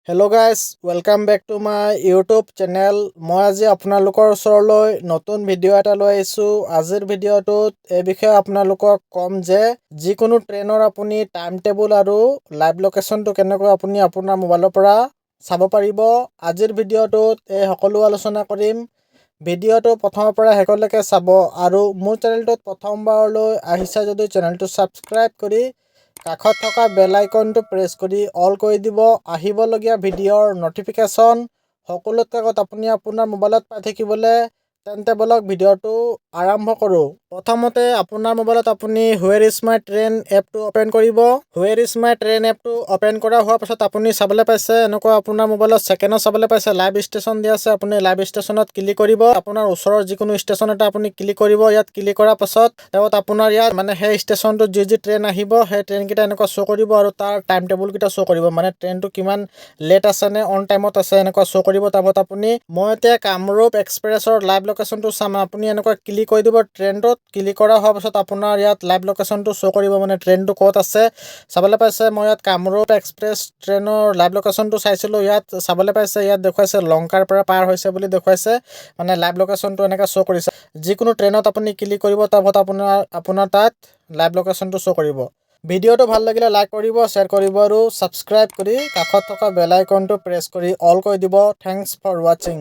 Hello' guys, welcome back to my YouTube channel. মই আজি আপোনালোকৰ ওচৰলৈ নতুন ভিডিঅ' এটা লৈ আহিছোঁ। আজিৰ ভিডিঅ'টোত এই বিষয়ে আপোনালোকক ক'ম যে যিকোনো ট্ৰেইনৰ আপুনি টাইম টেবুল আৰু লাইভ লোকেশ্যনটো কেনেকৈ আপুনি আপোনাৰ মোবাইলৰ পৰা চাব পাৰিব। আজিৰ ভিডিঅ'টোত এই সকলো আলোচনা কৰিম। ভিডিঅ'টো প্ৰথমৰ পৰা শেষলৈকে চাব আৰু মোৰ চেনেলটোত প্ৰথমবাৰলৈ আহিছে যদি চেনেলটো ছাবস্ক্ৰাইব কৰি কাষত থকা বেল আইকনটো প্ৰেছ কৰি অল কৰি দিব। আহিবলগীয়া ভিডিঅ'ৰ নটিফিকেশ্যন সকলোতকৈ আগত আপুনি আপোনাৰ মোবাইলত পাই থাকিবলৈ তেন্তে বলক ভিডিঅ'টো আৰম্ভ কৰোঁ। প্ৰথমতে আপোনাৰ মোবাইলত আপুনি হুৱেৰ ইজ মাই ট্ৰেইন এপটো অ'পেন কৰিব। হুৱেৰ ইজ মাই ট্ৰেইন এপটো অ'পেন কৰা হোৱাৰ পাছত আপুনি চাবলৈ পাইছে এনেকুৱা আপোনাৰ মোবাইলত ছেকেণ্ডত চাবলৈ পাইছে লাইভ ষ্টেচন দিয়া আছে। আপুনি লাইভ ষ্টেচনত ক্লিক কৰিব। আপোনাৰ ওচৰৰ যিকোনো ষ্টেচন এটা আপুনি ক্লিক কৰিব। ইয়াত ক্লিক কৰাৰ পাছত আপোনাৰ ইয়াত সেই ষ্টেচনটোত যি ট্ৰেইন আহিব সেই ট্ৰেইনকেইটা এনেকুৱা শ্ব' কৰিব আৰু তাৰ টাইম টেবুলকেইটা শ্ব' কৰিব, মানে ট্ৰেইনটো কিমান লেট আছে নে অন টাইমত আছে এনেকুৱা শ্ব' কৰিব। তাৰপিছত আপুনি মই এতিয়া কামৰূপ এক্সপ্ৰেছৰ লাইভ লোকেশ্যনটো চাম। আপুনি এনেকুৱা ক্লিক কৰি দিব ট্ৰেইনটোত। ক্লিক কৰা হোৱাৰ পাছত আপোনাৰ ইয়াত লাইভ লোকেশ্যনটো শ্ব' কৰিব, মানে ট্ৰেইনটো ক'ত আছে চাবলৈ পাইছে। মই ইয়াত কামৰূপ এক্সপ্ৰেছ ট্ৰেইনৰ লাইভ লোকেশ্যনটো চাইছিলোঁ। ইয়াত চাবলৈ পাইছে, ইয়াত দেখুৱাইছে লংকাৰ পৰা পাৰ হৈছে বুলি দেখুৱাইছে, মানে লাইভ লোকেশ্যনটো এনেকৈ শ্ব' কৰিছে। যিকোনো ট্ৰেইনত আপুনি ক্লিক কৰিব, তাৰপিছত আপোনাৰ তাত লাইভ লোকেশ্যনটো শ্ব' কৰিব। ভিডিঅ'টো ভাল লাগিলে লাইক কৰিব, শ্বেয়াৰ কৰিব আৰু ছাবস্ক্ৰাইব কৰি কাষত থকা বেল আইকনটো প্ৰেছ কৰি অল কৰি দিব। থেংকছ ফৰ ৱাচিং।